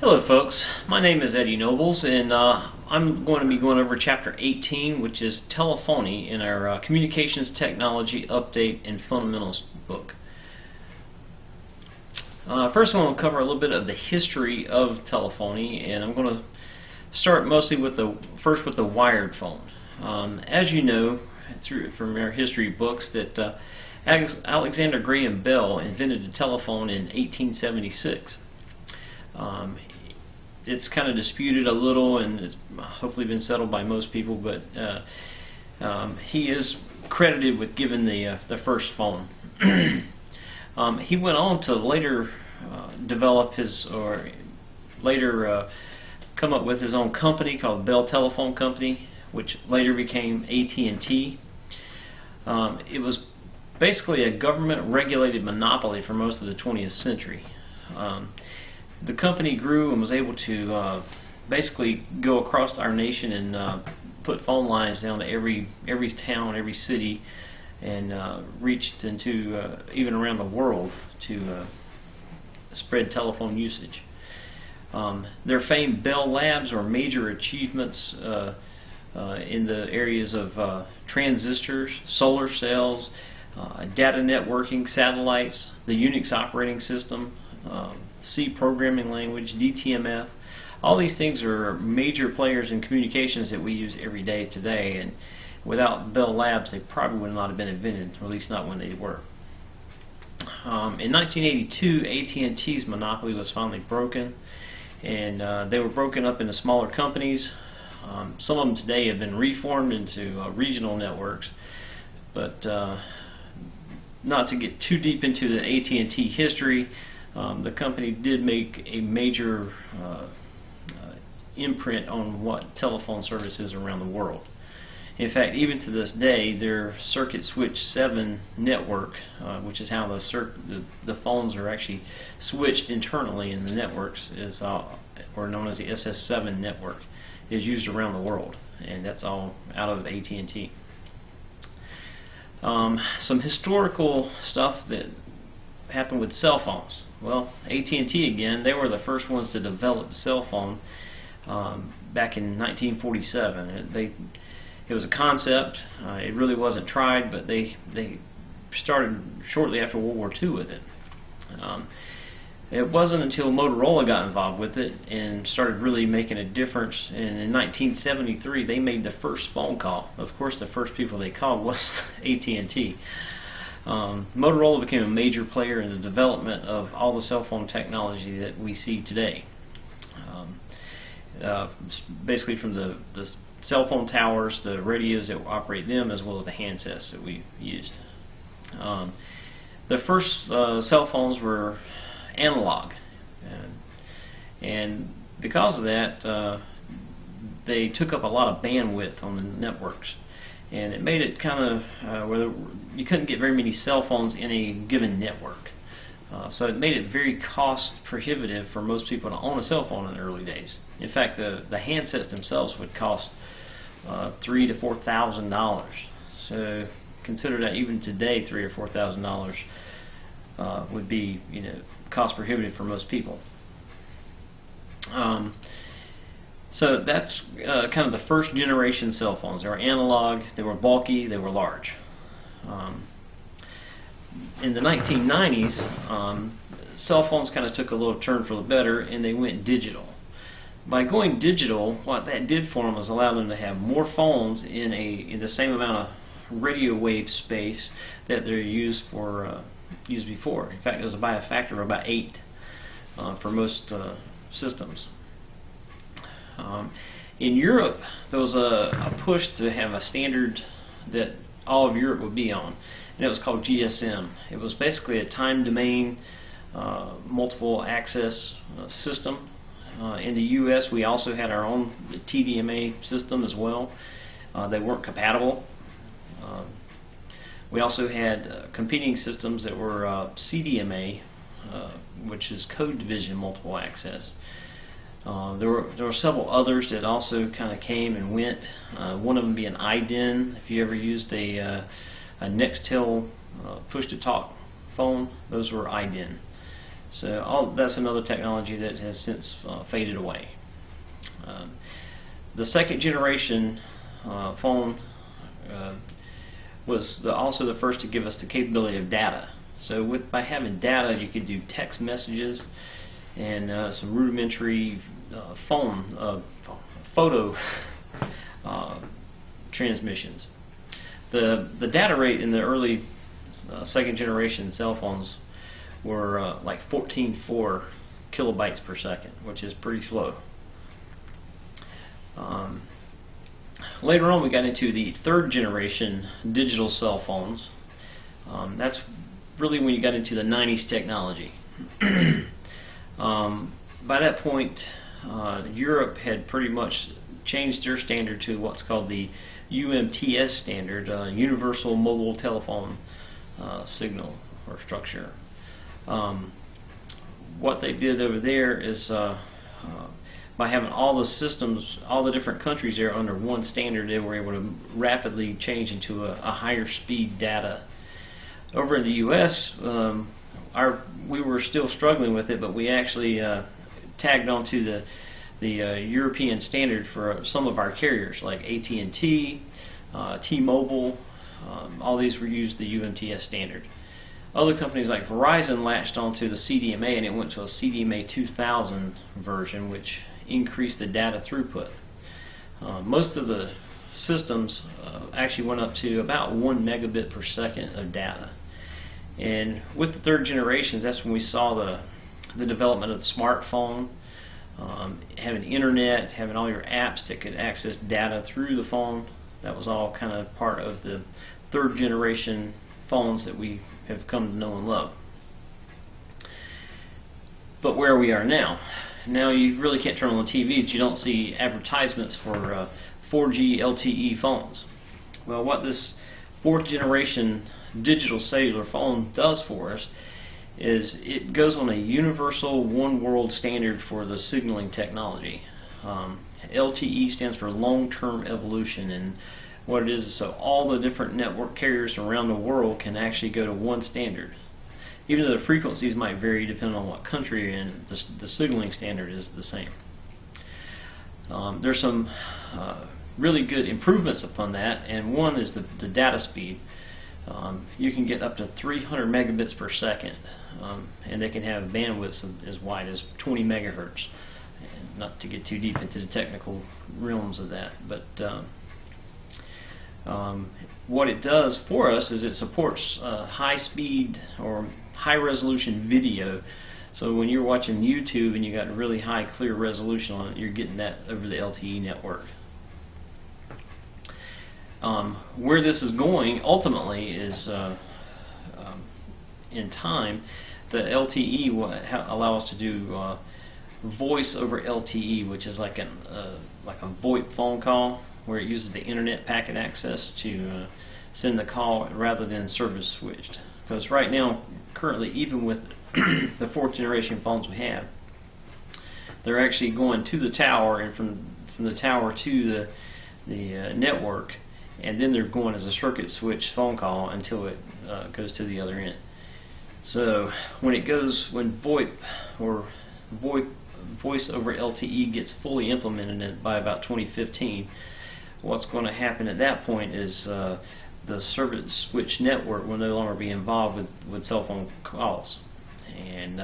Hello folks, my name is Eddie Nobles and I'm going to be going over chapter 18, which is Telephony, in our Communications Technology Update and Fundamentals book. First I want to cover a little bit of the history of telephony, and I'm going to start mostly with the wired phone. As you know from our history books that Alexander Graham Bell invented the telephone in 1876. It's kind of disputed a little, and it's hopefully been settled by most people, but he is credited with giving the first phone. He went on to later develop come up with his own company called Bell Telephone Company, which later became AT&T. It was basically a government-regulated monopoly for most of the 20th century. The company grew and was able to basically go across our nation and put phone lines down to every town, every city, and reached into even around the world to spread telephone usage. Their famed Bell Labs are major achievements in the areas of transistors, solar cells, data networking, satellites, the Unix operating system, C programming language, DTMF. All these things are major players in communications that we use every day today, and without Bell Labs they probably would not have been invented, or at least not when they were. In 1982, AT&T's monopoly was finally broken, and they were broken up into smaller companies. Some of them today have been reformed into regional networks, but not to get too deep into the AT&T history, the company did make a major imprint on what telephone service is around the world. In fact, even to this day, their Circuit Switch 7 network, which is how the phones are actually switched internally in the networks, is or known as the SS7 network, is used around the world, and that's all out of AT&T. Some historical stuff that happened with cell phones. Well, AT&T again, they were the first ones to develop the cell phone back in 1947. It was a concept. It really wasn't tried, but they started shortly after World War II with it. It wasn't until Motorola got involved with it and started really making a difference. And in 1973, they made the first phone call. Of course, the first people they called was AT&T. Motorola became a major player in the development of all the cell phone technology that we see today. Basically from the cell phone towers, the radios that operate them, as well as the handsets that we used. The first cell phones were analog, and because of that they took up a lot of bandwidth on the networks, and it made it kind of where you couldn't get very many cell phones in a given network. So it made it very cost prohibitive for most people to own a cell phone in the early days. In fact, the handsets themselves would cost $3,000 to $4,000. So consider that even today, $3,000 or $4,000 would be, cost prohibitive for most people. So that's kind of the first generation cell phones. They were analog, they were bulky, they were large. In the 1990s, cell phones kind of took a little turn for the better, and they went digital. By going digital, what that did for them was allow them to have more phones in the same amount of radio wave space that they're used before. In fact, it was by a factor of about 8 for most systems. In Europe, there was a push to have a standard that all of Europe would be on, and it was called GSM. It was basically a time domain multiple access system. In the US, we also had our own TDMA system as well. They weren't compatible. We also had competing systems that were CDMA, which is code division multiple access. There were several others that also kind of came and went. One of them being IDEN. If you ever used a Nextel push-to-talk phone, those were IDEN. So that's another technology that has since faded away. The second generation phone was also the first to give us the capability of data. So by having data, you could do text messages and some rudimentary photo transmissions. The data rate in the early second generation cell phones were like 14.4 kilobytes per second, which is pretty slow. Later on, we got into the third generation digital cell phones. That's really when you got into the 90s technology. By that point, Europe had pretty much changed their standard to what's called the UMTS standard, Universal Mobile Telephone Signal or Structure. What they did over there is by having all the systems, all the different countries there under one standard, they were able to rapidly change into a higher speed data. Over in the U.S., we were still struggling with it, but we actually tagged onto the European standard for some of our carriers, like AT&T, T-Mobile. All these were used the UMTS standard. Other companies like Verizon latched onto the CDMA, and it went to a CDMA 2000 version, which increased the data throughput. Most of the systems actually went up to about 1 megabit per second of data. And with the third generation, that's when we saw the development of the smartphone, having internet, having all your apps that could access data through the phone. That was all kind of part of the third generation phones that we have come to know and love. But where we are now you really can't turn on the TV if you don't see advertisements for 4G LTE phones. Well, what this fourth generation digital cellular phone does for us is it goes on a universal one world standard for the signaling technology. LTE stands for long-term evolution, and what it is so all the different network carriers around the world can actually go to one standard. Even though the frequencies might vary depending on what country you're in, the signaling standard is the same. There's some really good improvements upon that, and one is the data speed. You can get up to 300 megabits per second, and they can have bandwidths as wide as 20 megahertz. And not to get too deep into the technical realms of that, but what it does for us is it supports high-speed or high-resolution video. So when you're watching YouTube and you got really high, clear resolution on it, you're getting that over the LTE network. Where this is going ultimately is, in time, the LTE will allow us to do voice over LTE, which is like a VoIP phone call, where it uses the internet packet access to send the call rather than service switched. Because right now, currently, even with the fourth generation phones we have, they're actually going to the tower, and from the tower to the network, and then they're going as a circuit switch phone call until it goes to the other end. So when VoIP or voice over LTE gets fully implemented by about 2015, what's going to happen at that point is the circuit switch network will no longer be involved with cell phone calls. And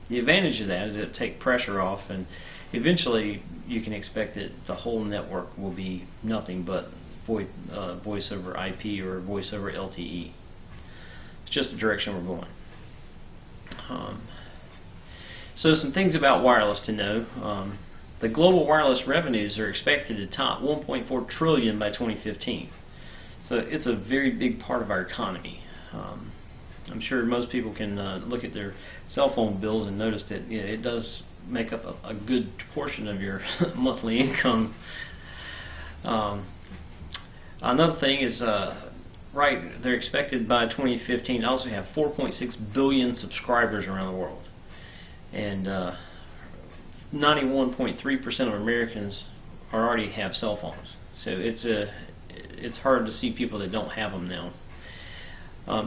the advantage of that is it'll take pressure off, and eventually you can expect that the whole network will be nothing but voice over IP or voice over LTE. It's just the direction we're going. So some things about wireless to know. The global wireless revenues are expected to top 1.4 trillion by 2015. So it's a very big part of our economy. I'm sure most people can look at their cell phone bills and notice that it does make up a good portion of your monthly income. Another thing is, they're expected by 2015 to also have 4.6 billion subscribers around the world. And 91.3% of Americans already have cell phones. So it's hard to see people that don't have them now.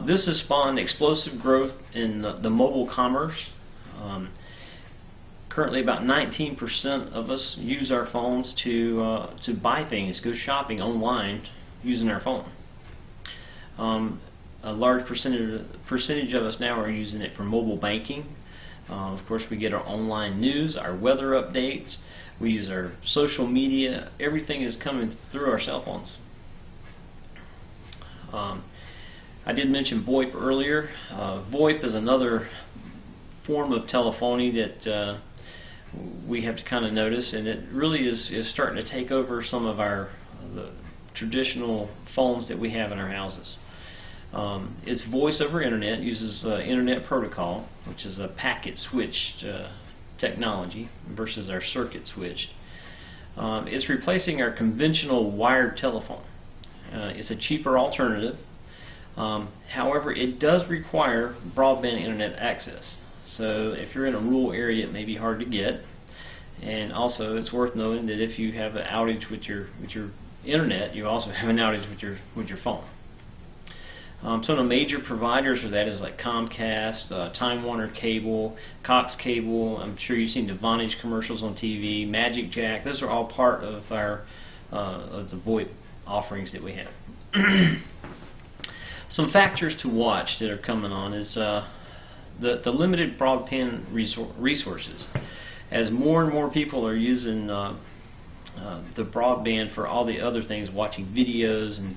This has spawned explosive growth in the mobile commerce. Currently, about 19% of us use our phones to buy things, go shopping online using our phone. A large percentage of us now are using it for mobile banking. Of course, we get our online news, our weather updates, we use our social media. Everything is coming through our cell phones. I did mention VoIP earlier. VoIP is another form of telephony that we have to kind of notice, and it really is starting to take over some of the traditional phones that we have in our houses. It's voice over internet, uses internet protocol, which is a packet switched technology versus our circuit switched. It's replacing our conventional wired telephone. It's a cheaper alternative. However, it does require broadband internet access. So if you're in a rural area, it may be hard to get. And also, it's worth noting that if you have an outage with your internet, you also have an outage with your phone. Some of the major providers for that is like Comcast, Time Warner Cable, Cox Cable. I'm sure you've seen the Vonage commercials on TV, Magic Jack. Those are all part of the VoIP offerings that we have. Some factors to watch that are coming on is the limited broadband resources. As more and more people are using the broadband for all the other things, watching videos, and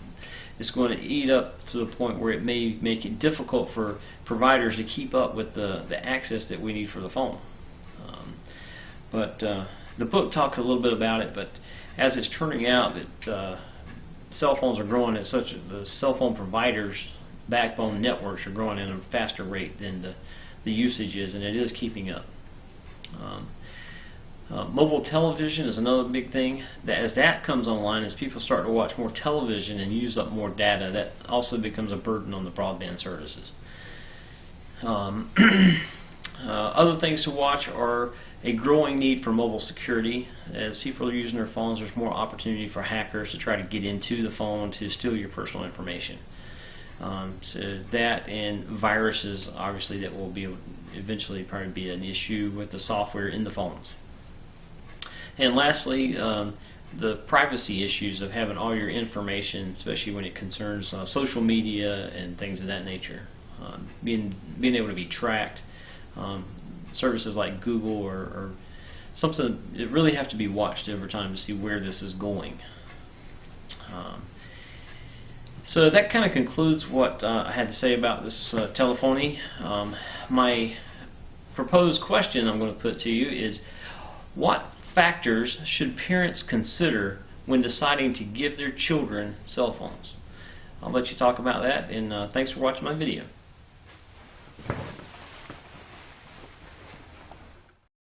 it's going to eat up to the point where it may make it difficult for providers to keep up with the access that we need for the phone. But the book talks a little bit about it, but as it's turning out that cell phones are growing at the cell phone providers' backbone networks are growing at a faster rate than the usage is, and it is keeping up. Mobile television is another big thing. As that comes online, as people start to watch more television and use up more data, that also becomes a burden on the broadband services. Other things to watch are a growing need for mobile security. As people are using their phones, there's more opportunity for hackers to try to get into the phone to steal your personal information. So that and viruses, obviously, that will be eventually probably be an issue with the software in the phones. And lastly, the privacy issues of having all your information, especially when it concerns social media and things of that nature, being able to be tracked. Services like Google or something, it really have to be watched over time to see where this is going. So that kind of concludes what I had to say about this telephony. My proposed question I'm going to put to you is, what factors should parents consider when deciding to give their children cell phones? I'll let you talk about that, and thanks for watching my video.